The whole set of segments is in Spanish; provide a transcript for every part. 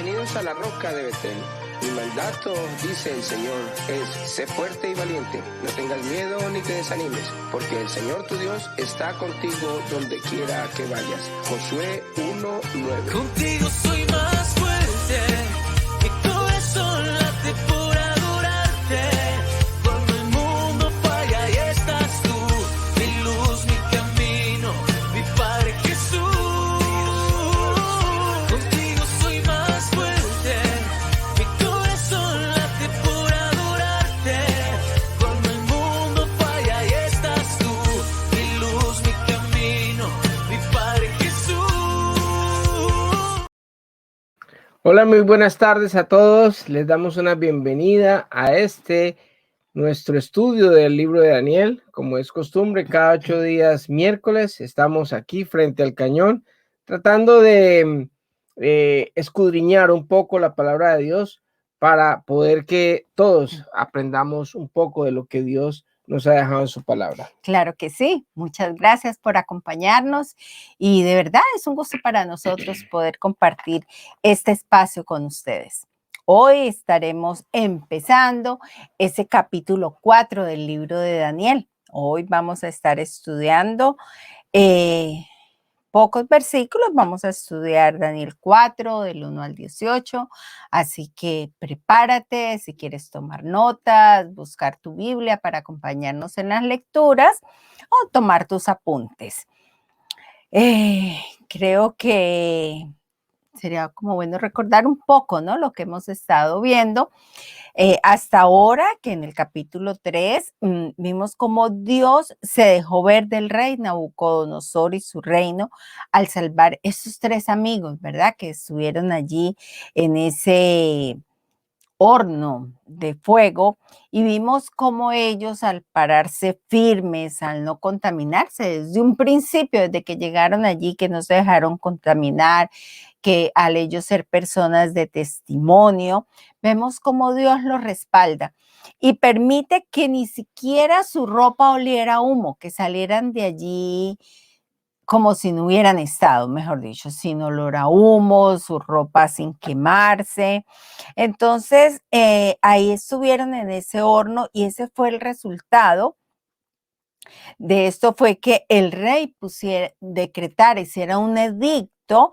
Bienvenidos a la Roca de Betel. Mi mandato, dice el Señor, es: sé fuerte y valiente, no tengas miedo ni te desanimes, porque el Señor tu Dios está contigo donde quiera que vayas. Josué 1:9. Contigo soy más fuerte, mi corazón late por adorarte. Cuando el mundo falla, ahí estás tú, mi luz, mi camino, mi Padre Jesús. Contigo soy más fuerte, mi corazón late por adorarte. Cuando el mundo falla, ahí estás tú, mi luz, mi camino, mi Padre Jesús. Hola, muy buenas tardes a todos. Les damos una bienvenida a nuestro estudio del libro de Daniel. Como es costumbre, cada 8 días miércoles estamos aquí frente al cañón tratando de escudriñar un poco la palabra de Dios para poder que todos aprendamos un poco de lo que Dios nos ha dejado en su palabra. Claro que sí. Muchas gracias por acompañarnos y de verdad es un gusto para nosotros poder compartir este espacio con ustedes. Hoy estaremos empezando ese capítulo 4 del libro de Daniel. Hoy vamos a estar estudiando pocos versículos, vamos a estudiar Daniel 4, del 1 al 18, así que prepárate si quieres tomar notas, buscar tu Biblia para acompañarnos en las lecturas o tomar tus apuntes. Creo que sería como bueno recordar un poco, ¿no? Lo que hemos estado viendo. Hasta ahora, que en el capítulo 3 vimos cómo Dios se dejó ver del rey Nabucodonosor y su reino al salvar esos 3 amigos, ¿verdad? Que estuvieron allí en ese horno de fuego y vimos cómo ellos al pararse firmes, al no contaminarse desde un principio, desde que llegaron allí, que no se dejaron contaminar, que al ellos ser personas de testimonio, vemos cómo Dios los respalda y permite que ni siquiera su ropa oliera a humo, que salieran de allí como si no hubieran estado, mejor dicho, sin olor a humo, su ropa sin quemarse. Entonces, ahí estuvieron en ese horno y ese fue el resultado de esto, fue que el rey hiciera un edicto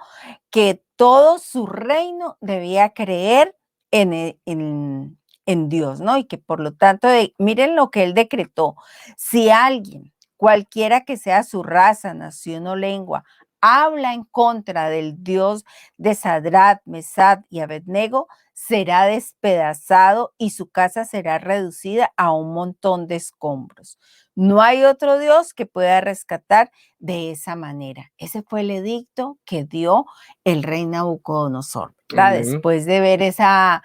que todo su reino debía creer en Dios, ¿no? Y que por lo tanto, miren lo que él decretó: si alguien, cualquiera que sea su raza, nación o lengua, habla en contra del Dios de Sadrach, Mesach y Abednego, será despedazado y su casa será reducida a un montón de escombros. No hay otro Dios que pueda rescatar de esa manera. Ese fue el edicto que dio el rey Nabucodonosor, ¿verdad? Después de ver esa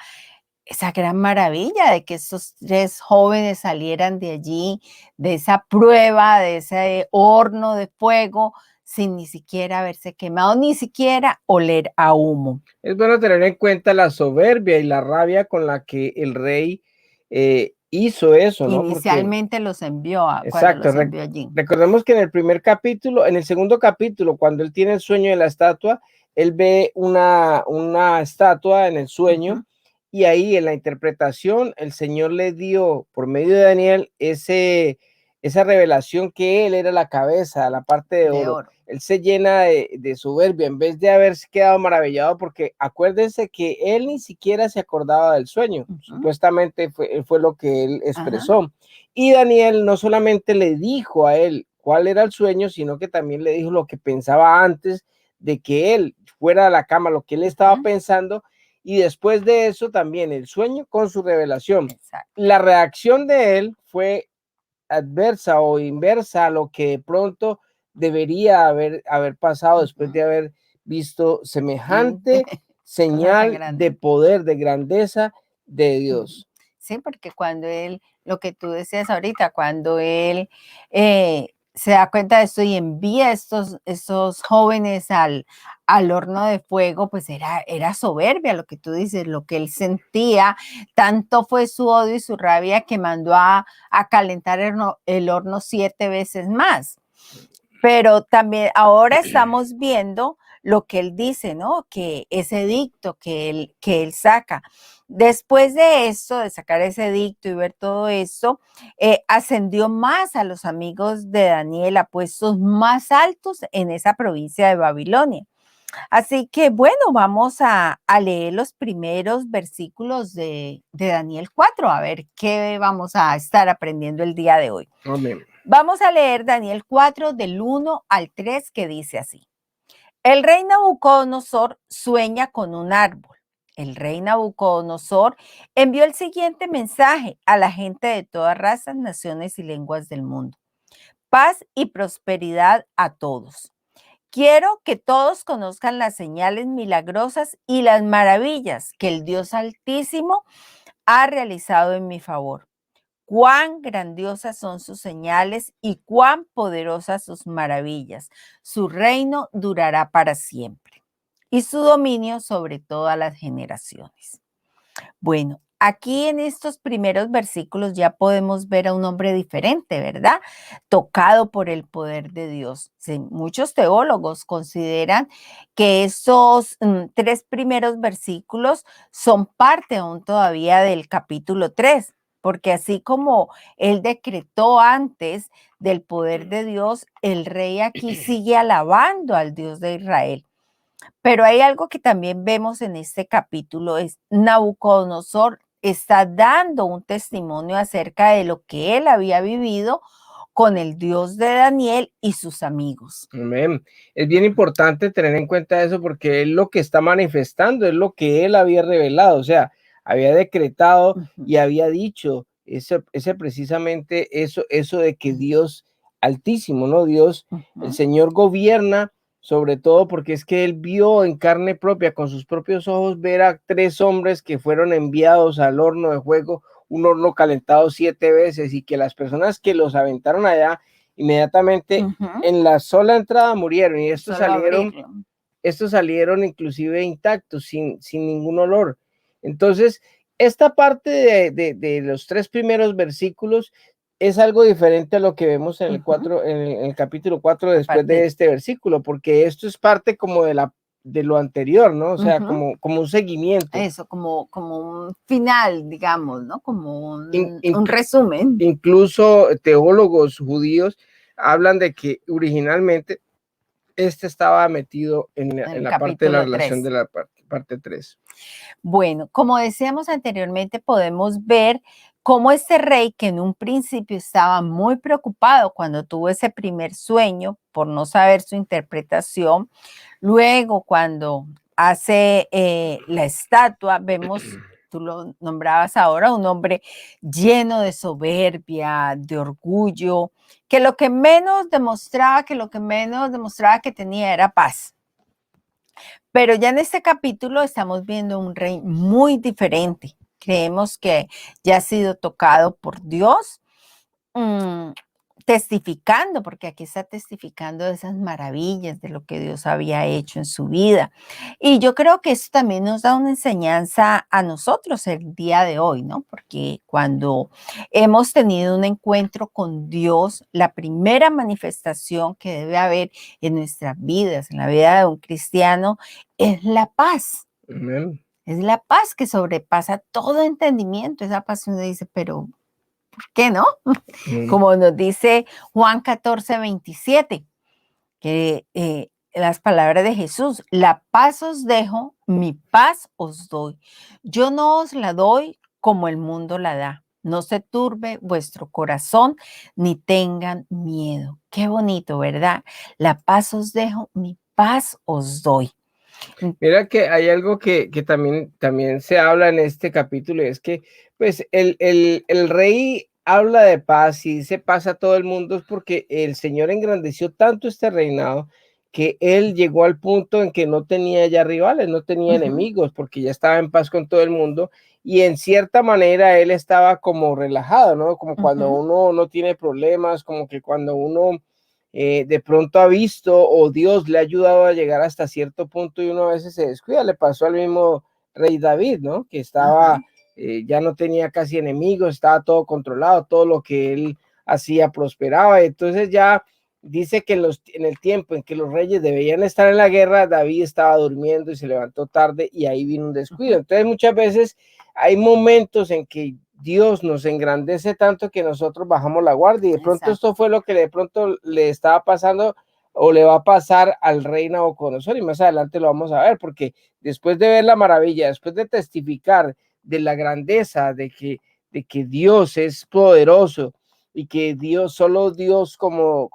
gran maravilla de que esos 3 jóvenes salieran de allí, de esa prueba, de ese horno de fuego, sin ni siquiera haberse quemado, ni siquiera oler a humo. Es bueno tener en cuenta la soberbia y la rabia con la que el rey hizo eso, ¿no? Inicialmente los envió, exacto, los envió allí. Recordemos que en el segundo capítulo, cuando él tiene el sueño de la estatua, él ve una estatua en el sueño, y ahí en la interpretación el Señor le dio por medio de Daniel esa revelación que él era la cabeza, la parte de oro. Él se llena de soberbia en vez de haberse quedado maravillado, porque acuérdense que él ni siquiera se acordaba del sueño. Supuestamente fue lo que él expresó. Y Daniel no solamente le dijo a él cuál era el sueño, sino que también le dijo lo que pensaba antes de que él fuera a la cama, lo que él estaba pensando. Y después de eso también el sueño con su revelación. Exacto. La reacción de él fue adversa o inversa a lo que de pronto debería haber pasado después de haber visto semejante señal de poder, de grandeza de Dios. Sí, porque cuando él, lo que tú decías ahorita, cuando él se da cuenta de esto y envía estos jóvenes al horno de fuego, pues era soberbia lo que tú dices, lo que él sentía. Tanto fue su odio y su rabia que mandó a calentar el horno 7 veces más. Pero también ahora estamos viendo lo que él dice, ¿no? Que ese edicto que él saca. Después de esto, de sacar ese edicto y ver todo esto, ascendió más a los amigos de Daniel a puestos más altos en esa provincia de Babilonia. Así que bueno, vamos a leer los primeros versículos de Daniel 4, a ver qué vamos a estar aprendiendo el día de hoy. Amén. Vamos a leer Daniel 4 del 1 al 3 que dice así. El rey Nabucodonosor sueña con un árbol. El rey Nabucodonosor envió el siguiente mensaje a la gente de todas razas, naciones y lenguas del mundo. Paz y prosperidad a todos. Quiero que todos conozcan las señales milagrosas y las maravillas que el Dios Altísimo ha realizado en mi favor. Cuán grandiosas son sus señales y cuán poderosas sus maravillas. Su reino durará para siempre y su dominio sobre todas las generaciones. Bueno, aquí en estos primeros versículos ya podemos ver a un hombre diferente, ¿verdad? Tocado por el poder de Dios. Sí, muchos teólogos consideran que esos 3 primeros versículos son parte aún todavía del capítulo 3, porque así como él decretó antes del poder de Dios, el rey aquí sigue alabando al Dios de Israel. Pero hay algo que también vemos en este capítulo, es Nabucodonosor está dando un testimonio acerca de lo que él había vivido con el Dios de Daniel y sus amigos. Amén. Es bien importante tener en cuenta eso porque él lo que está manifestando es lo que él había revelado, o sea, había decretado y había dicho ese precisamente eso de que Dios Altísimo, ¿no? Dios, el Señor gobierna sobre todo porque es que él vio en carne propia, con sus propios ojos, ver a 3 hombres que fueron enviados al horno de fuego, un horno calentado 7 veces, y que las personas que los aventaron allá, inmediatamente en la sola entrada murieron, y estos salieron inclusive intactos, sin ningún olor. Entonces, esta parte de los 3 primeros versículos es algo diferente a lo que vemos en el 4, en el capítulo 4 después de este versículo, porque esto es parte como de lo anterior, ¿no? O sea, como un seguimiento. Eso, como un final, digamos, ¿no? Como un resumen. Incluso teólogos judíos hablan de que originalmente este estaba metido en la parte de la relación 3. De la parte 3. Bueno, como decíamos anteriormente, podemos ver cómo este rey, que en un principio estaba muy preocupado cuando tuvo ese primer sueño por no saber su interpretación, luego cuando hace la estatua, vemos, tú lo nombrabas ahora, un hombre lleno de soberbia, de orgullo, que lo que menos demostraba que tenía era paz. Pero ya en este capítulo estamos viendo un rey muy diferente. Creemos que ya ha sido tocado por Dios, testificando, porque aquí está testificando de esas maravillas, de lo que Dios había hecho en su vida. Y yo creo que eso también nos da una enseñanza a nosotros el día de hoy, ¿no? Porque cuando hemos tenido un encuentro con Dios, la primera manifestación que debe haber en nuestras vidas, en la vida de un cristiano, es la paz. Amén. Es la paz que sobrepasa todo entendimiento. Esa paz uno dice, pero ¿por qué no? Como nos dice Juan 14:27, que las palabras de Jesús, la paz os dejo, mi paz os doy. Yo no os la doy como el mundo la da. No se turbe vuestro corazón ni tengan miedo. Qué bonito, ¿verdad? La paz os dejo, mi paz os doy. Mira que hay algo que también se habla en este capítulo, y es que pues el rey habla de paz y dice paz a todo el mundo, es porque el Señor engrandeció tanto este reinado que él llegó al punto en que no tenía ya rivales, no tenía enemigos, porque ya estaba en paz con todo el mundo, y en cierta manera él estaba como relajado, ¿no? Como cuando uno no tiene problemas, como que cuando uno de pronto ha visto o Dios le ha ayudado a llegar hasta cierto punto y uno a veces se descuida. Le pasó al mismo rey David, ¿no? Que estaba, ya no tenía casi enemigos, estaba todo controlado, todo lo que él hacía prosperaba. Entonces ya dice que en el tiempo en que los reyes debían estar en la guerra, David estaba durmiendo y se levantó tarde y ahí vino un descuido. Entonces muchas veces hay momentos en que Dios nos engrandece tanto que nosotros bajamos la guardia y de pronto esto fue lo que de pronto le estaba pasando o le va a pasar al rey Nabucodonosor, y más adelante lo vamos a ver, porque después de ver la maravilla, después de testificar de la grandeza de que Dios es poderoso y que Dios, solo Dios como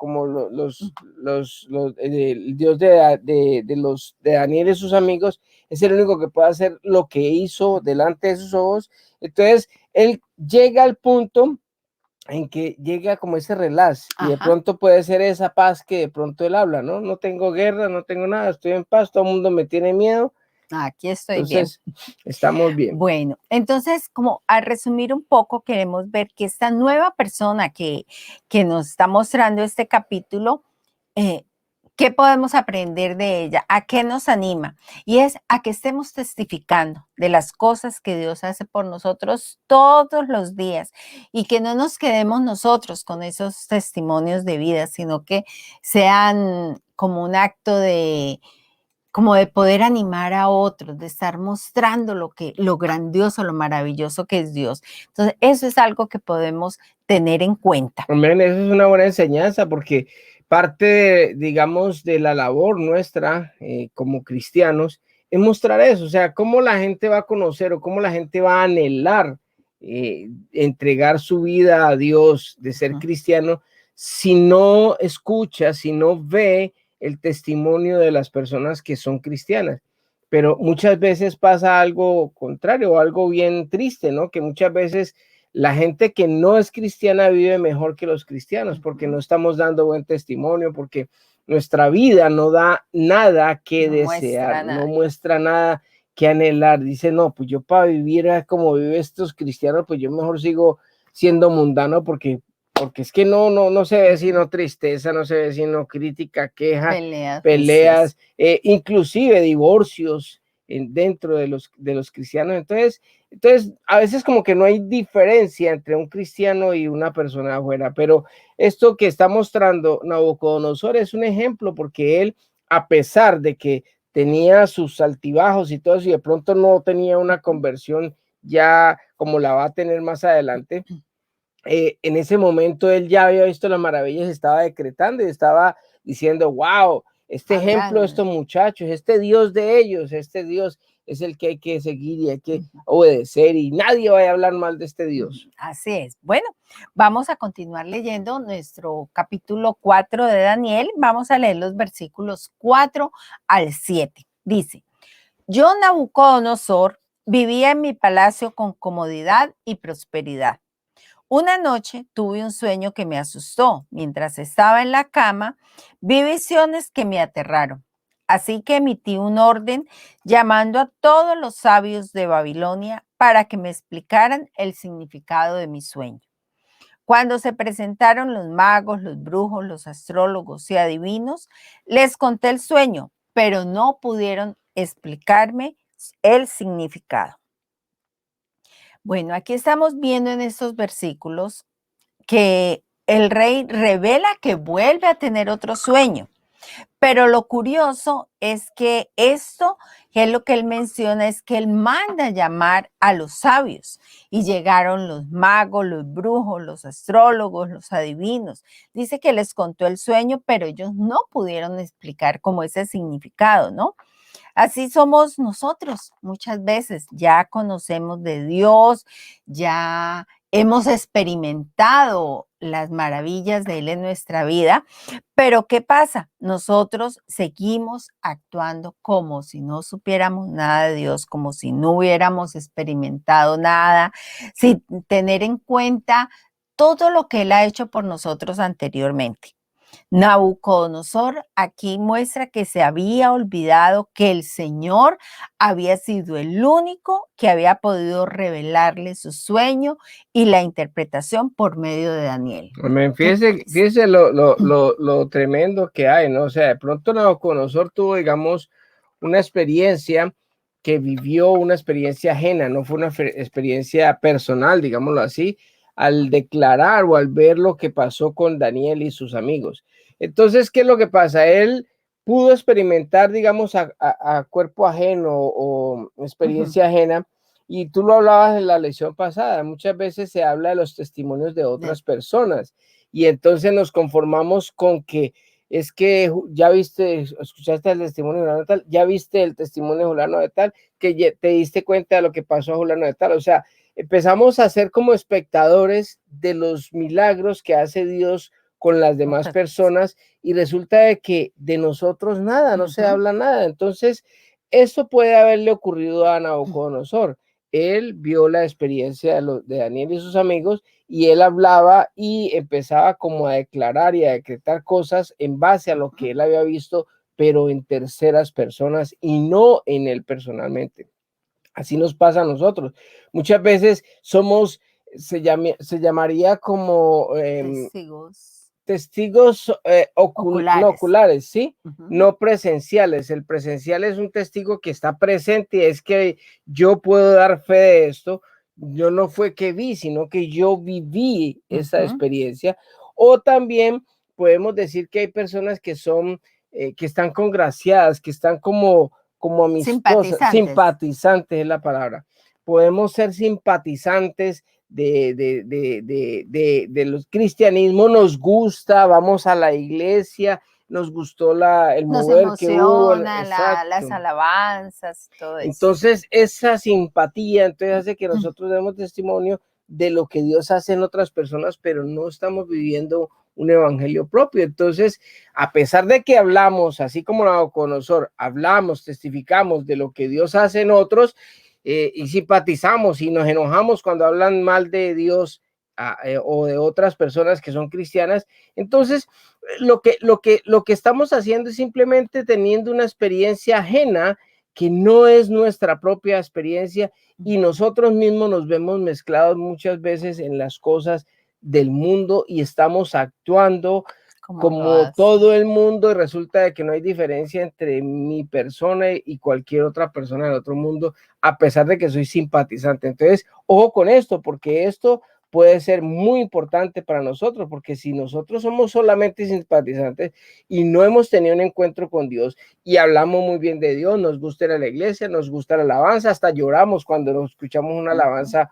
el Dios de Daniel y sus amigos es el único que puede hacer lo que hizo delante de sus ojos. Entonces él llega al punto en que llega como ese relax y de pronto puede ser esa paz que de pronto él habla, ¿no? No tengo guerra, no tengo nada, estoy en paz, todo el mundo me tiene miedo. Aquí estoy entonces, bien. Estamos bien. Bueno, entonces, como a resumir un poco, queremos ver que esta nueva persona que nos está mostrando este capítulo, ¿qué podemos aprender de ella? ¿A qué nos anima? Y es a que estemos testificando de las cosas que Dios hace por nosotros todos los días y que no nos quedemos nosotros con esos testimonios de vida, sino que sean como un acto de poder animar a otros, de estar mostrando lo grandioso, lo maravilloso que es Dios. Entonces, eso es algo que podemos tener en cuenta. Amén, eso es una buena enseñanza porque parte, digamos, de la labor nuestra como cristianos es mostrar eso, o sea, cómo la gente va a conocer o cómo la gente va a anhelar entregar su vida a Dios, de ser cristiano, si no escucha, si no ve el testimonio de las personas que son cristianas. Pero muchas veces pasa algo contrario, algo bien triste, ¿no? Que muchas veces la gente que no es cristiana vive mejor que los cristianos porque no estamos dando buen testimonio, porque nuestra vida no da nada que desear, no muestra nada que anhelar. Dice, no, pues yo para vivir como viven estos cristianos, pues yo mejor sigo siendo mundano porque es que no se ve sino tristeza, no se ve sino crítica, queja, peleas, inclusive divorcios dentro de los cristianos. Entonces, a veces como que no hay diferencia entre un cristiano y una persona afuera, pero esto que está mostrando Nabucodonosor es un ejemplo porque él, a pesar de que tenía sus altibajos y todo eso, y de pronto no tenía una conversión ya como la va a tener más adelante, en ese momento él ya había visto las maravillas, estaba decretando y estaba diciendo, wow, este ejemplo de estos muchachos, este Dios de ellos, este Dios es el que hay que seguir y hay que obedecer y nadie vaya a hablar mal de este Dios. Así es. Bueno, vamos a continuar leyendo nuestro capítulo 4 de Daniel. Vamos a leer los versículos 4 al 7. Dice, yo, Nabucodonosor, vivía en mi palacio con comodidad y prosperidad. Una noche tuve un sueño que me asustó. Mientras estaba en la cama, vi visiones que me aterraron. Así que emití un orden llamando a todos los sabios de Babilonia para que me explicaran el significado de mi sueño. Cuando se presentaron los magos, los brujos, los astrólogos y adivinos, les conté el sueño, pero no pudieron explicarme el significado. Bueno, aquí estamos viendo en estos versículos que el rey revela que vuelve a tener otro sueño. Pero lo curioso es que esto, que es lo que él menciona, es que él manda llamar a los sabios. Y llegaron los magos, los brujos, los astrólogos, los adivinos. Dice que les contó el sueño, pero ellos no pudieron explicar cómo ese significado, ¿no? Así somos nosotros muchas veces, ya conocemos de Dios, ya hemos experimentado las maravillas de Él en nuestra vida, pero ¿qué pasa? Nosotros seguimos actuando como si no supiéramos nada de Dios, como si no hubiéramos experimentado nada, sin tener en cuenta todo lo que Él ha hecho por nosotros anteriormente. Nabucodonosor aquí muestra que se había olvidado que el Señor había sido el único que había podido revelarle su sueño y la interpretación por medio de Daniel. Fíjese lo tremendo que hay, ¿no? O sea, de pronto Nabucodonosor tuvo, digamos, una experiencia que vivió, una experiencia ajena, no fue una experiencia personal, digámoslo así, al declarar o al ver lo que pasó con Daniel y sus amigos. Entonces, ¿qué es lo que pasa? Él pudo experimentar, digamos, a cuerpo ajeno o experiencia ajena, y tú lo hablabas en la lección pasada. Muchas veces se habla de los testimonios de otras personas y entonces nos conformamos con que es que ya viste, escuchaste el testimonio de fulano de tal, ya viste el testimonio de fulano de tal, que te diste cuenta de lo que pasó a fulano de tal. O sea, empezamos a ser como espectadores de los milagros que hace Dios con las demás personas, y resulta de que de nosotros nada, no se habla nada. Entonces, esto puede haberle ocurrido a Nabucodonosor. Él vio la experiencia de Daniel y sus amigos, y él hablaba y empezaba como a declarar y a decretar cosas en base a lo que él había visto, pero en terceras personas y no en él personalmente. Así nos pasa a nosotros. Muchas veces somos, se llamaría como testigos no oculares, ¿sí? No presenciales. El presencial es un testigo que está presente, y es que yo puedo dar fe de esto. Yo no fue que vi, sino que yo viví esa experiencia. O también podemos decir que hay personas que son, que están congraciadas, que están como amistosas, simpatizantes es la palabra. Podemos ser simpatizantes de los cristianismos, nos gusta, vamos a la iglesia, nos gustó el mover que hubo. Las alabanzas, todo eso. Entonces, esa simpatía entonces hace que nosotros demos testimonio de lo que Dios hace en otras personas, pero no estamos viviendo un evangelio propio. Entonces, a pesar de que hablamos, así como Nabucodonosor, hablamos, testificamos de lo que Dios hace en otros, y simpatizamos y nos enojamos cuando hablan mal de Dios o de otras personas que son cristianas. Entonces, lo que estamos haciendo es simplemente teniendo una experiencia ajena que no es nuestra propia experiencia, y nosotros mismos nos vemos mezclados muchas veces en las cosas del mundo y estamos actuando como todo el mundo, y resulta de que no hay diferencia entre mi persona y cualquier otra persona del otro mundo, a pesar de que soy simpatizante. Entonces, ojo con esto, porque esto puede ser muy importante para nosotros, porque si nosotros somos solamente simpatizantes y no hemos tenido un encuentro con Dios y hablamos muy bien de Dios, nos gusta ir a la iglesia, nos gusta la alabanza, hasta lloramos cuando nos escuchamos una alabanza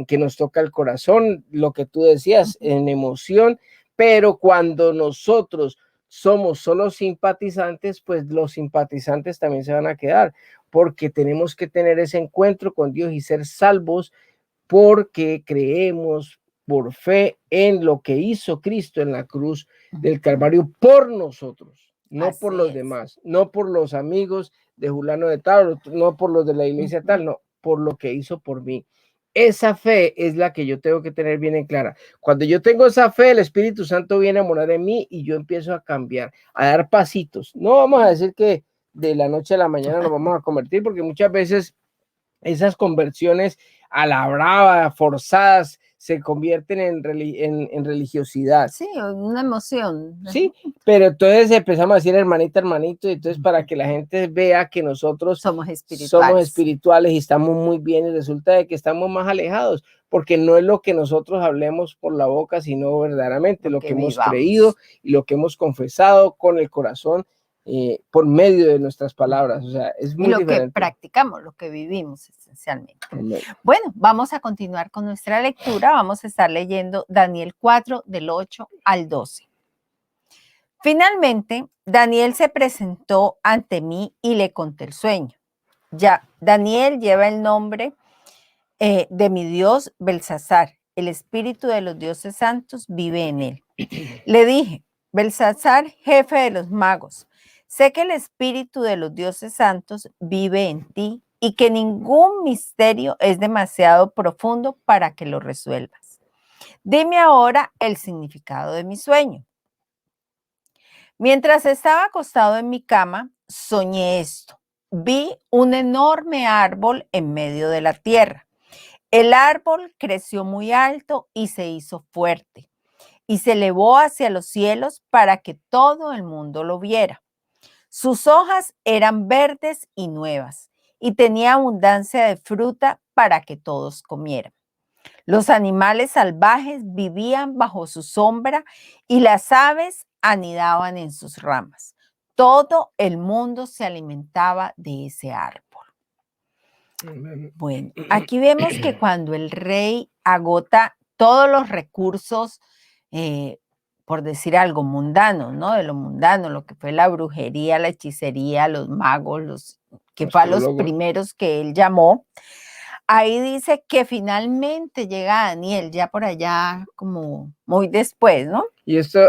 que nos toca el corazón, lo que tú decías, en emoción, pero cuando nosotros somos solo simpatizantes, pues los simpatizantes también se van a quedar, porque tenemos que tener ese encuentro con Dios y ser salvos porque creemos por fe en lo que hizo Cristo en la cruz del Calvario por nosotros, no por los demás, no por los amigos de fulano de tal, no por los de la iglesia tal, no, por lo que hizo por mí. Esa fe es la que yo tengo que tener bien en clara. Cuando yo tengo esa fe, el Espíritu Santo viene a morar en mí y yo empiezo a cambiar, a dar pasitos. No vamos a decir que de la noche a la mañana nos vamos a convertir, porque muchas veces esas conversiones a la brava, forzadas, se convierten en religiosidad. Sí, una emoción. Sí, pero entonces empezamos a decir hermanita, hermanito, y entonces para que la gente vea que nosotros somos espirituales y estamos muy bien, y resulta de que estamos más alejados, porque no es lo que nosotros hablemos por la boca, sino verdaderamente lo que hemos creído y lo que hemos confesado con el corazón, por medio de nuestras palabras. O sea, es muy diferente. Y lo que practicamos, lo que vivimos esencialmente. Bueno, vamos a continuar con nuestra lectura. Vamos a estar leyendo Daniel 4, del 8 al 12. Finalmente, Daniel se presentó ante mí y le conté el sueño. Ya, Daniel lleva el nombre de mi Dios Belsasar. El espíritu de los dioses santos vive en él. Le dije, Belsasar, jefe de los magos, sé que el espíritu de los dioses santos vive en ti y que ningún misterio es demasiado profundo para que lo resuelvas. Dime ahora el significado de mi sueño. Mientras estaba acostado en mi cama, soñé esto. Vi un enorme árbol en medio de la tierra. El árbol creció muy alto y se hizo fuerte, y se elevó hacia los cielos para que todo el mundo lo viera. Sus hojas eran verdes y nuevas, y tenía abundancia de fruta para que todos comieran. Los animales salvajes vivían bajo su sombra y las aves anidaban en sus ramas. Todo el mundo se alimentaba de ese árbol. Bueno, aquí vemos que cuando el rey agota todos los recursos, por decir algo mundano, ¿no? De lo mundano, lo que fue la brujería, la hechicería, los magos, que fue a los primeros que él llamó. Ahí dice que finalmente llega Daniel, ya por allá como muy después, ¿no? Y esto,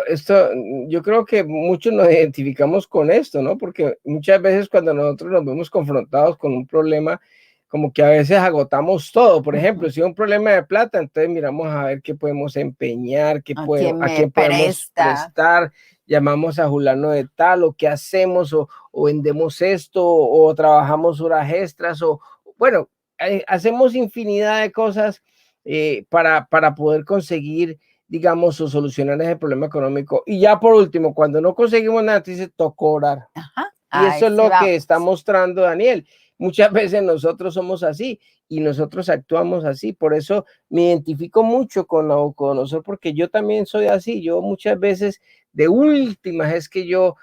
yo creo que muchos nos identificamos con esto, ¿no? Porque muchas veces cuando nosotros nos vemos confrontados con un problema, como que a veces agotamos todo. Por ejemplo, si hay un problema de plata, entonces miramos a ver qué podemos empeñar, a quién podemos prestar, llamamos a fulano de tal, o qué hacemos, o vendemos esto, o trabajamos horas extras, o bueno, hacemos infinidad de cosas para poder conseguir, digamos, o solucionar ese problema económico. Y ya por último, cuando no conseguimos nada, dice, tocó orar. Ajá. Y eso es lo que está mostrando Daniel. Muchas veces nosotros somos así y nosotros actuamos así. Por eso me identifico mucho con Nabucodonosor, porque yo también soy así. Yo muchas veces, de últimas, es que yo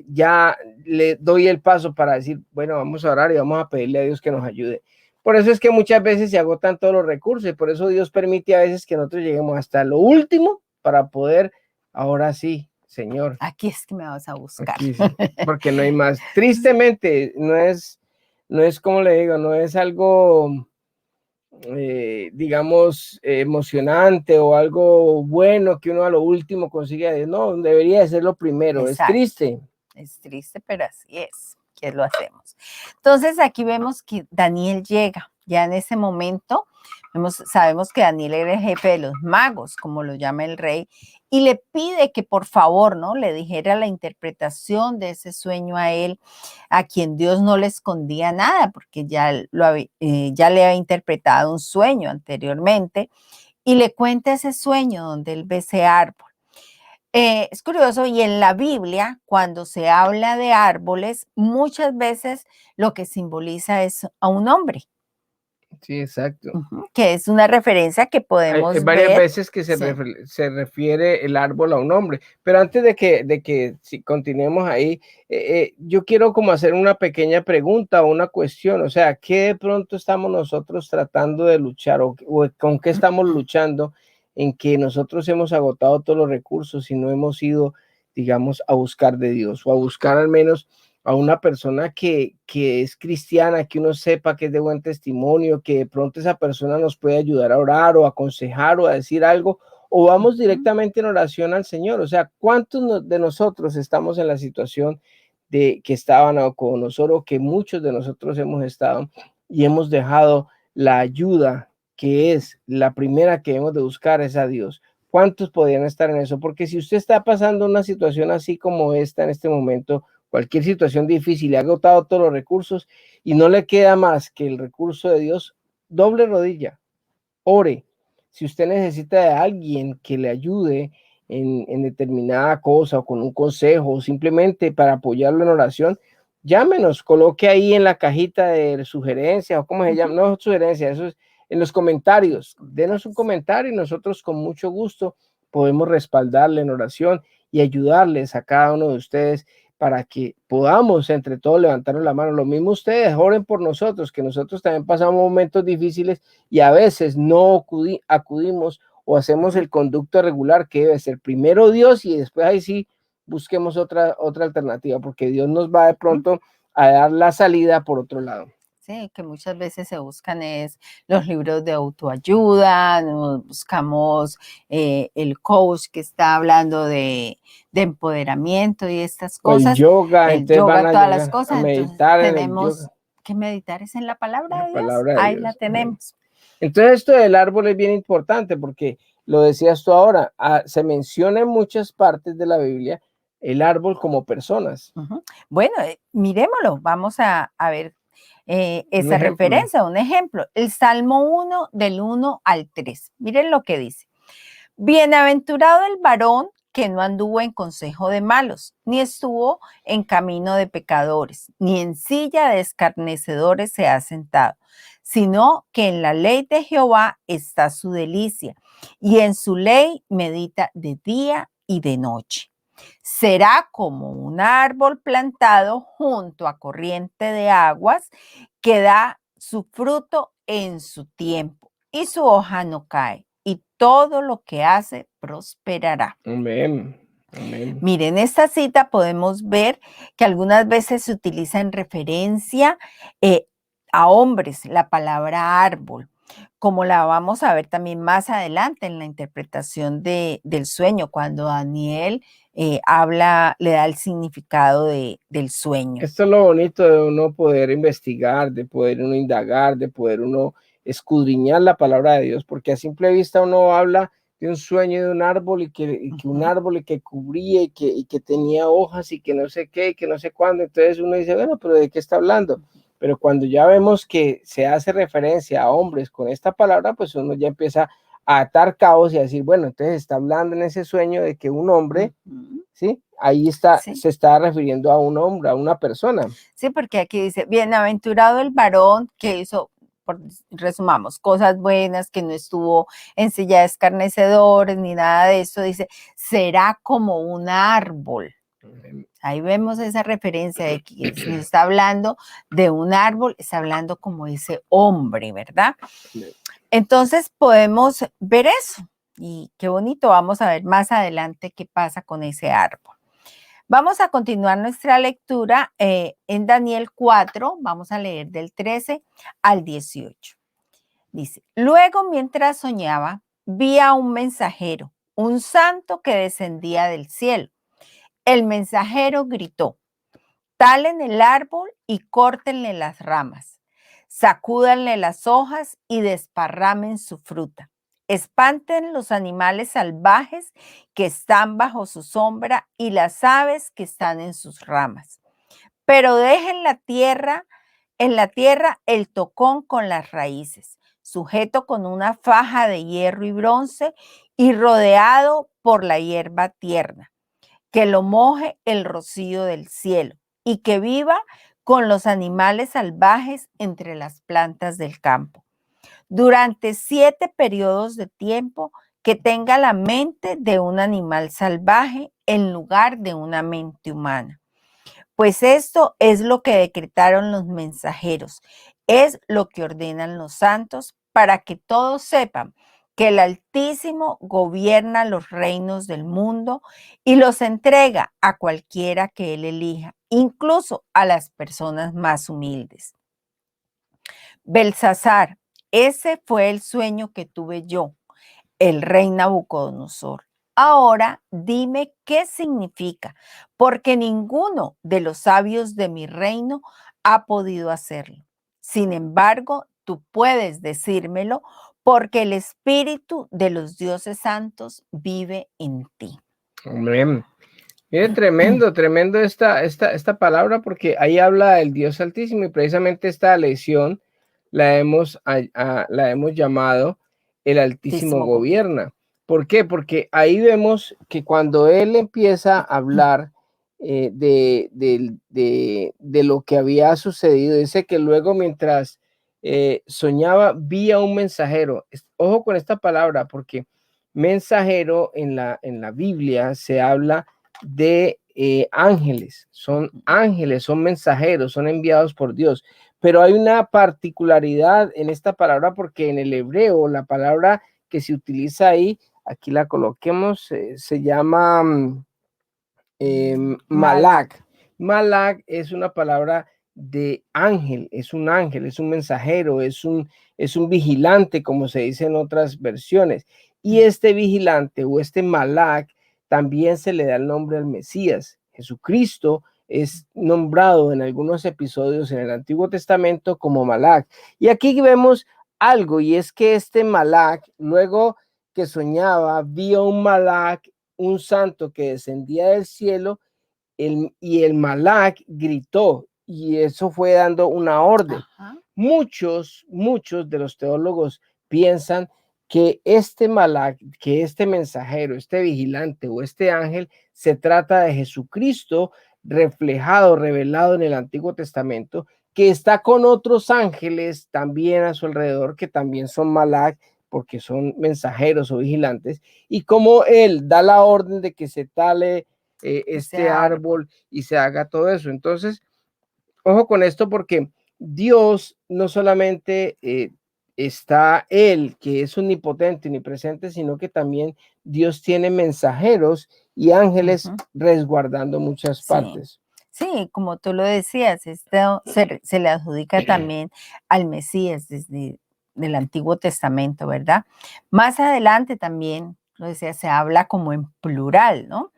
ya le doy el paso para decir, bueno, vamos a orar y vamos a pedirle a Dios que nos ayude. Por eso es que muchas veces se agotan todos los recursos y por eso Dios permite a veces que nosotros lleguemos hasta lo último para poder, ahora sí, Señor. Aquí es que me vas a buscar. Aquí sí, porque no hay más. Tristemente, no es como le digo, no es algo, digamos, emocionante o algo bueno que uno a lo último consiga. No, debería de ser lo primero. Exacto. Es triste. Es triste, pero así es, que lo hacemos. Entonces aquí vemos que Daniel llega, ya en ese momento, sabemos que Daniel era el jefe de los magos, como lo llama el rey, y le pide que por favor, ¿no?, le dijera la interpretación de ese sueño a él, a quien Dios no le escondía nada, porque ya le había interpretado un sueño anteriormente, y le cuenta ese sueño donde él ve ese árbol. Es curioso, y en la Biblia, cuando se habla de árboles, muchas veces lo que simboliza es a un hombre. Sí, exacto. Que es una referencia que podemos ver. Hay varias veces que se refiere el árbol a un hombre, pero antes de que si continuemos ahí, yo quiero como hacer una pequeña pregunta o una cuestión, o sea, ¿qué de pronto estamos nosotros tratando de luchar o con qué estamos luchando en que nosotros hemos agotado todos los recursos y no hemos ido, digamos, a buscar de Dios o a buscar al menos a una persona que es cristiana, que uno sepa que es de buen testimonio, que de pronto esa persona nos puede ayudar a orar o a aconsejar o a decir algo, o vamos directamente en oración al Señor? O sea, ¿cuántos de nosotros estamos en la situación de que estaban con nosotros, que muchos de nosotros hemos estado y hemos dejado la ayuda, que es la primera que hemos de buscar, es a Dios? ¿Cuántos podrían estar en eso? Porque si usted está pasando una situación así como esta en este momento, cualquier situación difícil, le ha agotado todos los recursos y no le queda más que el recurso de Dios, doble rodilla, ore. Si usted necesita de alguien que le ayude en determinada cosa o con un consejo o simplemente para apoyarlo en oración, llámenos, coloque ahí en la cajita de sugerencias o cómo se llama, no sugerencias, eso es en los comentarios, denos un comentario y nosotros con mucho gusto podemos respaldarle en oración y ayudarles a cada uno de ustedes para que podamos entre todos levantarnos la mano. Lo mismo ustedes, oren por nosotros, que nosotros también pasamos momentos difíciles y a veces no acudimos o hacemos el conducto regular que debe ser primero Dios y después ahí sí busquemos otra alternativa, porque Dios nos va de pronto a dar la salida por otro lado. Sí, que muchas veces se buscan es los libros de autoayuda, nos buscamos el coach que está hablando de empoderamiento y estas cosas. El yoga, todas las cosas. Meditar. Tenemos que meditar es en la palabra de Dios. Ahí la tenemos. Entonces esto del árbol es bien importante porque lo decías tú ahora, se menciona en muchas partes de la Biblia el árbol como personas. Bueno, miremoslo, vamos a ver. Esa referencia, un ejemplo, el Salmo 1 del 1 al 3. Miren lo que dice. Bienaventurado el varón que no anduvo en consejo de malos, ni estuvo en camino de pecadores, ni en silla de escarnecedores se ha sentado, sino que en la ley de Jehová está su delicia, y en su ley medita de día y de noche. Será como un árbol plantado junto a corriente de aguas que da su fruto en su tiempo y su hoja no cae y todo lo que hace prosperará. Amén. Amén. Miren, esta cita podemos ver que algunas veces se utiliza en referencia a hombres la palabra árbol, como la vamos a ver también más adelante en la interpretación del sueño, cuando Daniel habla, le da el significado del sueño. Esto es lo bonito de uno poder investigar, de poder uno indagar, de poder uno escudriñar la palabra de Dios, porque a simple vista uno habla de un sueño de un árbol y que un árbol que cubría y que tenía hojas y que no sé qué, y que no sé cuándo. Entonces uno dice, bueno, pero ¿de qué está hablando? Pero cuando ya vemos que se hace referencia a hombres con esta palabra, pues uno ya empieza a atar cabos y a decir, bueno, entonces está hablando en ese sueño de que un hombre, ¿sí? Ahí está, Sí. Se está refiriendo a un hombre, a una persona. Sí, porque aquí dice, bienaventurado el varón que hizo, resumamos, cosas buenas, que no estuvo en silla de escarnecedores ni nada de eso, dice, será como un árbol. Ahí vemos esa referencia de que nos está hablando de un árbol, está hablando como ese hombre, ¿verdad? Entonces podemos ver eso y qué bonito, vamos a ver más adelante qué pasa con ese árbol. Vamos a continuar nuestra lectura en Daniel 4, vamos a leer del 13 al 18. Dice, luego mientras soñaba, vi a un mensajero, un santo que descendía del cielo. El mensajero gritó, talen el árbol y córtenle las ramas, sacúdanle las hojas y desparramen su fruta. Espanten los animales salvajes que están bajo su sombra y las aves que están en sus ramas. Pero dejen en la tierra el tocón con las raíces, sujeto con una faja de hierro y bronce y rodeado por la hierba tierna, que lo moje el rocío del cielo y que viva con los animales salvajes entre las plantas del campo. Durante 7 periodos de tiempo que tenga la mente de un animal salvaje en lugar de una mente humana. Pues esto es lo que decretaron los mensajeros, es lo que ordenan los santos para que todos sepan que el Altísimo gobierna los reinos del mundo y los entrega a cualquiera que él elija, incluso a las personas más humildes. Belsasar, ese fue el sueño que tuve yo, el rey Nabucodonosor. Ahora dime qué significa, porque ninguno de los sabios de mi reino ha podido hacerlo. Sin embargo, tú puedes decírmelo, porque el espíritu de los dioses santos vive en ti. Amén. Mire, tremendo esta palabra, porque ahí habla del Dios Altísimo y precisamente esta lección la hemos llamado el Altísimo gobierna. ¿Por qué? Porque ahí vemos que cuando él empieza a hablar de lo que había sucedido, dice que luego mientras soñaba, vi a un mensajero. Ojo con esta palabra, porque mensajero en la Biblia se habla de ángeles, son mensajeros, son enviados por Dios. Pero hay una particularidad en esta palabra, porque en el hebreo la palabra que se utiliza ahí, aquí la coloquemos, se llama malak. Malak es una palabra de ángel, es un mensajero, es un vigilante, como se dice en otras versiones. Y este vigilante o este malak también se le da el nombre al Mesías. Jesucristo es nombrado en algunos episodios en el Antiguo Testamento como Malak. Y aquí vemos algo, y es que este Malak, luego que soñaba, vio un Malak, un santo que descendía del cielo, y el Malak gritó, y eso fue dando una orden. Muchos de los teólogos piensan que este Malak, que este mensajero, este vigilante o este ángel, se trata de Jesucristo reflejado, revelado en el Antiguo Testamento, que está con otros ángeles también a su alrededor, que también son malak, porque son mensajeros o vigilantes, y como él da la orden de que se tale este árbol y se haga todo eso. Entonces, ojo con esto, porque Dios no solamente está Él, que es omnipotente, omnipresente, sino que también Dios tiene mensajeros y ángeles resguardando muchas Sí. partes. Sí, como tú lo decías, esto se le adjudica también al Mesías desde el Antiguo Testamento, ¿verdad? Más adelante también, lo decía, se habla como en plural, ¿no?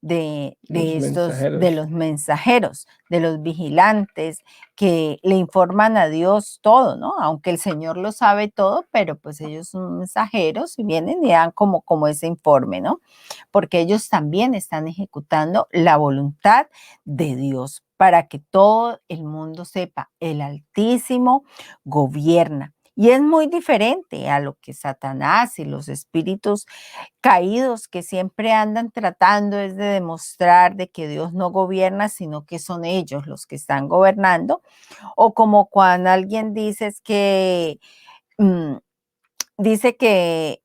De Los estos, de mensajeros. los mensajeros, de los vigilantes que le informan a Dios todo, ¿no? Aunque el Señor lo sabe todo, pero pues ellos son mensajeros y vienen y dan como ese informe, ¿no? Porque ellos también están ejecutando la voluntad de Dios para que todo el mundo sepa, el Altísimo gobierna. Y es muy diferente a lo que Satanás y los espíritus caídos que siempre andan tratando es de demostrar de que Dios no gobierna, sino que son ellos los que están gobernando. O como cuando alguien dice es que dice que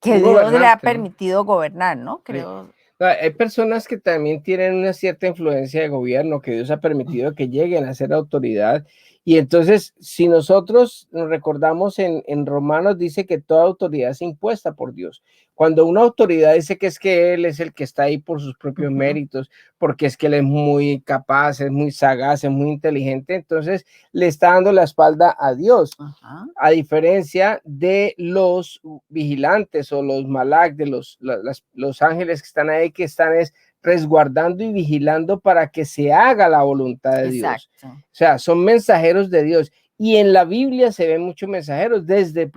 Un Dios le ha gobernante, ¿no? permitido gobernar, ¿no? Sí. Creo. Hay personas que también tienen una cierta influencia de gobierno, que Dios ha permitido que lleguen a ser autoridad. Y entonces, si nosotros nos recordamos en Romanos, dice que toda autoridad es impuesta por Dios. Cuando una autoridad dice que es que Él es el que está ahí por sus propios méritos, porque es que Él es muy capaz, es muy sagaz, es muy inteligente, entonces le está dando la espalda a Dios. Ajá. A diferencia de los vigilantes o los malak, de los ángeles que están ahí, que están es resguardando y vigilando para que se haga la voluntad de Dios. Exacto. O sea, son mensajeros de Dios. Y en la Biblia se ven muchos mensajeros desde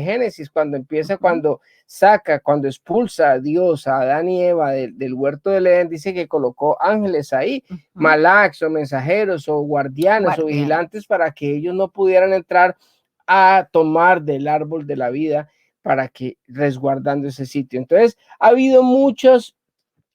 Génesis, cuando empieza, cuando saca, cuando expulsa a Dios, a Adán y Eva del huerto del Edén, dice que colocó ángeles ahí, malaks o mensajeros o guardianes o vigilantes para que ellos no pudieran entrar a tomar del árbol de la vida, para que resguardando ese sitio. Entonces, ha habido muchos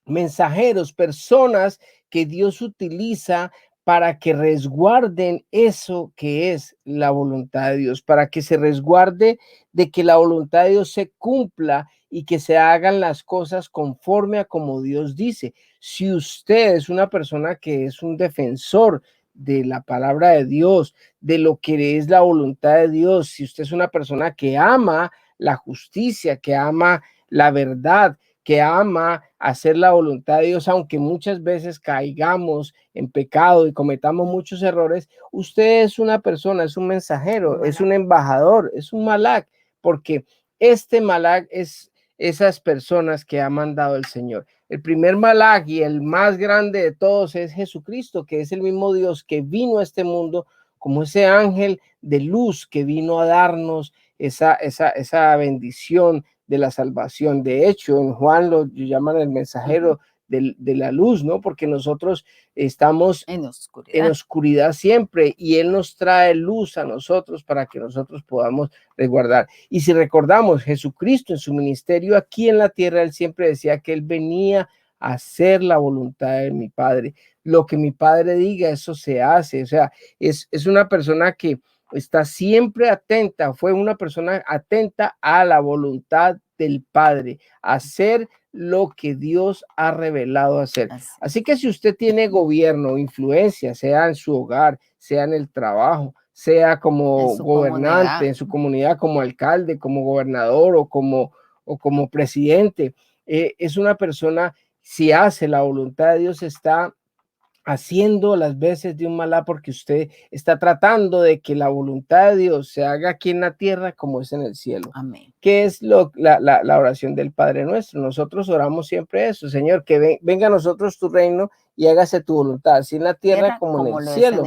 mensajeros, personas que Dios utiliza para que resguarden eso que es la voluntad de Dios, para que se resguarde de que la voluntad de Dios se cumpla y que se hagan las cosas conforme a como Dios dice. Si usted es una persona que es un defensor de la palabra de Dios, de lo que es la voluntad de Dios, si usted es una persona que ama la justicia, que ama la verdad, que ama hacer la voluntad de Dios, aunque muchas veces caigamos en pecado y cometamos muchos errores, usted es una persona, es un mensajero, es un embajador, es un malak, porque este malak es esas personas que ha mandado el Señor. El primer malak y el más grande de todos es Jesucristo, que es el mismo Dios que vino a este mundo como ese ángel de luz que vino a darnos esa bendición de la salvación. De hecho, en Juan lo llaman el mensajero de la luz, ¿no? Porque nosotros estamos en oscuridad siempre y Él nos trae luz a nosotros para que nosotros podamos resguardar. Y si recordamos, Jesucristo en su ministerio aquí en la tierra, Él siempre decía que Él venía a hacer la voluntad de mi Padre. Lo que mi Padre diga, eso se hace. O sea, es una persona que está siempre atenta, fue una persona atenta a la voluntad del Padre, a hacer lo que Dios ha revelado hacer. Así que si usted tiene gobierno, influencia, sea en su hogar, sea en el trabajo, sea como gobernante en su comunidad, como alcalde, como gobernador o como presidente, es una persona, si hace la voluntad de Dios, está haciendo las veces de un malá, porque usted está tratando de que la voluntad de Dios se haga aquí en la tierra como es en el cielo. Amén. ¿Qué es la oración del Padre Nuestro? Nosotros oramos siempre eso, Señor, que venga a nosotros tu reino y hágase tu voluntad, así en la tierra como en el cielo.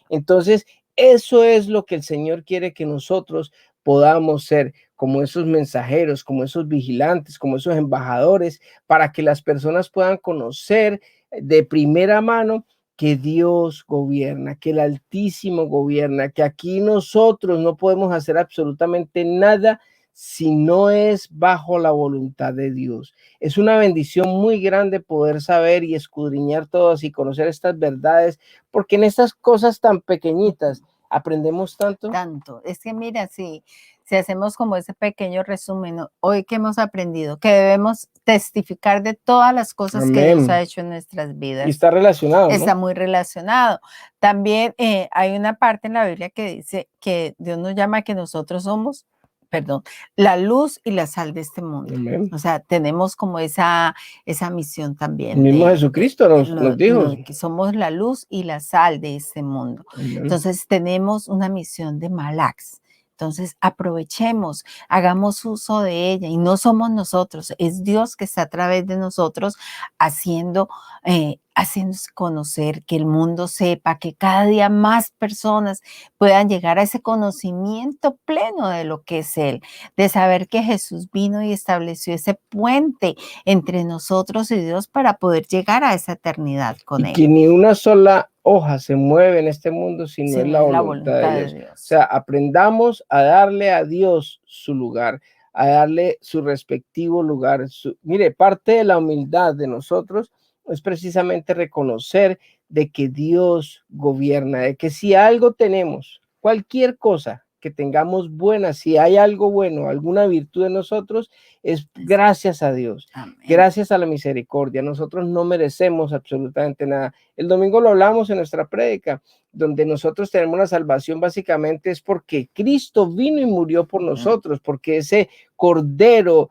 Entonces, eso es lo que el Señor quiere que nosotros podamos ser, como esos mensajeros, como esos vigilantes, como esos embajadores, para que las personas puedan conocer de primera mano que Dios gobierna, que el Altísimo gobierna, que aquí nosotros no podemos hacer absolutamente nada si no es bajo la voluntad de Dios. Es una bendición muy grande poder saber y escudriñar todas y conocer estas verdades, porque en estas cosas tan pequeñitas aprendemos tanto. Tanto. Es que mira, si hacemos como ese pequeño resumen, ¿no? Hoy que hemos aprendido, que debemos testificar de todas las cosas que Dios ha hecho en nuestras vidas. Y está relacionado, Está ¿no? muy relacionado. También hay una parte en la Biblia que dice que Dios nos llama que nosotros somos, perdón, la luz y la sal de este mundo. Amén. O sea, tenemos como esa misión también. El mismo Jesucristo nos dijo. Que somos la luz y la sal de este mundo. Amén. Entonces tenemos una misión de Malax. Entonces aprovechemos, hagamos uso de ella y no somos nosotros, es Dios que está a través de nosotros haciéndonos conocer, que el mundo sepa, que cada día más personas puedan llegar a ese conocimiento pleno de lo que es Él, de saber que Jesús vino y estableció ese puente entre nosotros y Dios para poder llegar a esa eternidad con Él. Que ni una sola hoja se mueve en este mundo si no es la voluntad de Dios. O sea, aprendamos a darle a Dios su lugar, a darle su respectivo lugar. Mire, parte de la humildad de nosotros es precisamente reconocer de que Dios gobierna, de que si algo tenemos, cualquier cosa que tengamos buena, si hay algo bueno, alguna virtud en nosotros, es gracias a Dios. Amén. Gracias a la misericordia. Nosotros no merecemos absolutamente nada. El domingo lo hablamos en nuestra prédica, donde nosotros tenemos la salvación básicamente es porque Cristo vino y murió por nosotros, porque ese Cordero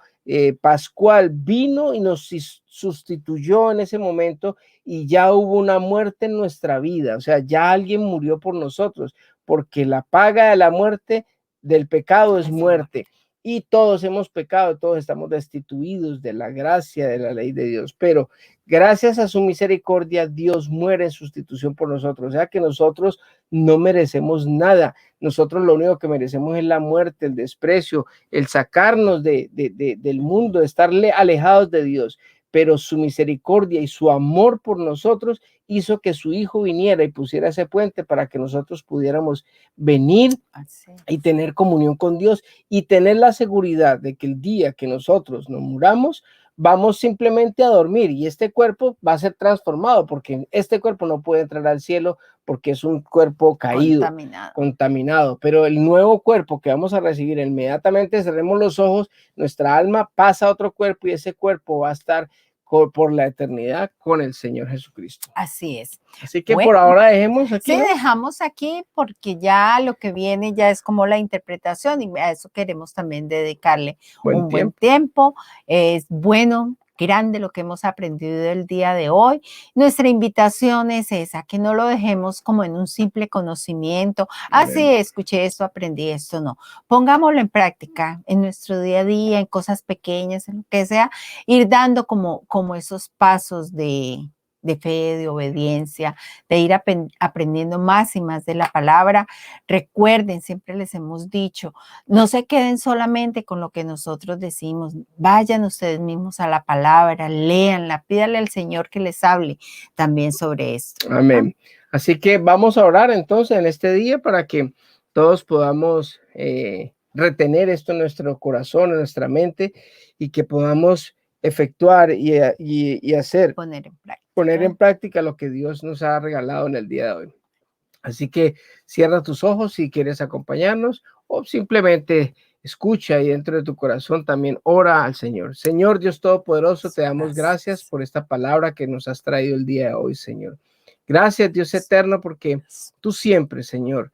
Pascual vino y nos sustituyó en ese momento y ya hubo una muerte en nuestra vida. O sea, ya alguien murió por nosotros, porque la paga de la muerte del pecado es muerte. Y todos hemos pecado, todos estamos destituidos de la gracia de la ley de Dios, pero gracias a su misericordia, Dios muere en sustitución por nosotros, o sea que nosotros no merecemos nada, nosotros lo único que merecemos es la muerte, el desprecio, el sacarnos del mundo, estarle alejados de Dios, pero su misericordia y su amor por nosotros hizo que su Hijo viniera y pusiera ese puente para que nosotros pudiéramos venir y tener comunión con Dios y tener la seguridad de que el día que nosotros nos muramos, vamos simplemente a dormir y este cuerpo va a ser transformado porque este cuerpo no puede entrar al cielo porque es un cuerpo caído, contaminado, pero el nuevo cuerpo que vamos a recibir inmediatamente cerremos los ojos, nuestra alma pasa a otro cuerpo y ese cuerpo va a estar por la eternidad con el Señor Jesucristo. Así es. Así que bueno, por ahora dejemos aquí. Sí, ¿no? Dejamos aquí porque ya lo que viene ya es como la interpretación y a eso queremos también dedicarle un buen tiempo. Es bueno, grande lo que hemos aprendido el día de hoy. Nuestra invitación es esa, que no lo dejemos como en un simple conocimiento. Así escuché esto, aprendí esto, no. Pongámoslo en práctica en nuestro día a día, en cosas pequeñas, en lo que sea, ir dando como esos pasos de fe, de obediencia, de ir aprendiendo más y más de la palabra. Recuerden, siempre les hemos dicho, no se queden solamente con lo que nosotros decimos, vayan ustedes mismos a la palabra, léanla, pídale al Señor que les hable también sobre esto. Amén. Así que vamos a orar entonces en este día para que todos podamos retener esto en nuestro corazón, en nuestra mente y que podamos efectuar y hacer, poner en práctica lo que Dios nos ha regalado en el día de hoy. Así que cierra tus ojos si quieres acompañarnos o simplemente escucha y dentro de tu corazón también ora al Señor. Señor Dios Todopoderoso, te damos gracias por esta palabra que nos has traído el día de hoy, Señor. Gracias, Dios eterno, porque tú siempre, Señor,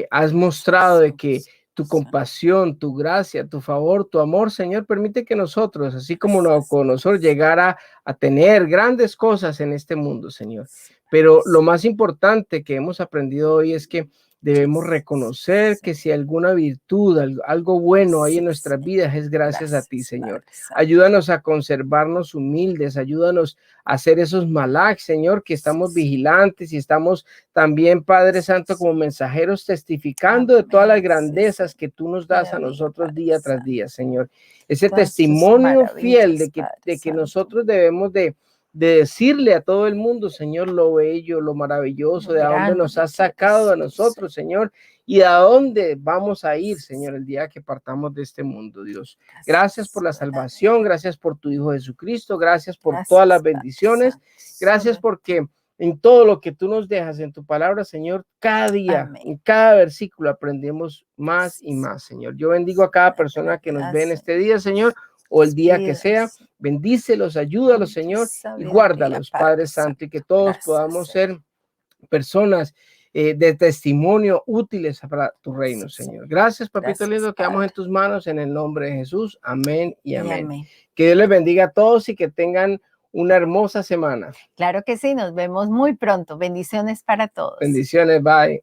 has mostrado de que tu compasión, tu gracia, tu favor, tu amor, Señor, permite que nosotros, así como nosotros llegara a tener grandes cosas en este mundo, Señor. Pero lo más importante que hemos aprendido hoy es que debemos reconocer que si alguna virtud, algo bueno hay en nuestras vidas, es gracias a ti, Señor. Ayúdanos a conservarnos humildes, ayúdanos a hacer esos malaks, Señor, que estamos vigilantes y estamos también, Padre Santo, como mensajeros testificando de todas las grandezas que tú nos das a nosotros día tras día, Señor. Ese testimonio fiel de que nosotros debemos de de decirle a todo el mundo, Señor, lo bello, lo maravilloso, de a dónde nos has sacado a nosotros, Señor, y a dónde vamos a ir, Señor, el día que partamos de este mundo, Dios. Gracias por la salvación, gracias por tu Hijo Jesucristo, gracias por todas las bendiciones, gracias porque en todo lo que tú nos dejas en tu palabra, Señor, cada día, en cada versículo aprendemos más y más, Señor. Yo bendigo a cada persona que nos ve en este día, Señor, o el día que sea. Bendícelos, ayúdalos, Señor, y guárdalos, Padre Santo, y que todos podamos ser personas de testimonio útiles para tu reino, Señor. Gracias, papito lindo, quedamos en tus manos en el nombre de Jesús. Amén y amén. Que Dios les bendiga a todos y que tengan una hermosa semana. Claro que sí, nos vemos muy pronto. Bendiciones para todos. Bendiciones, bye.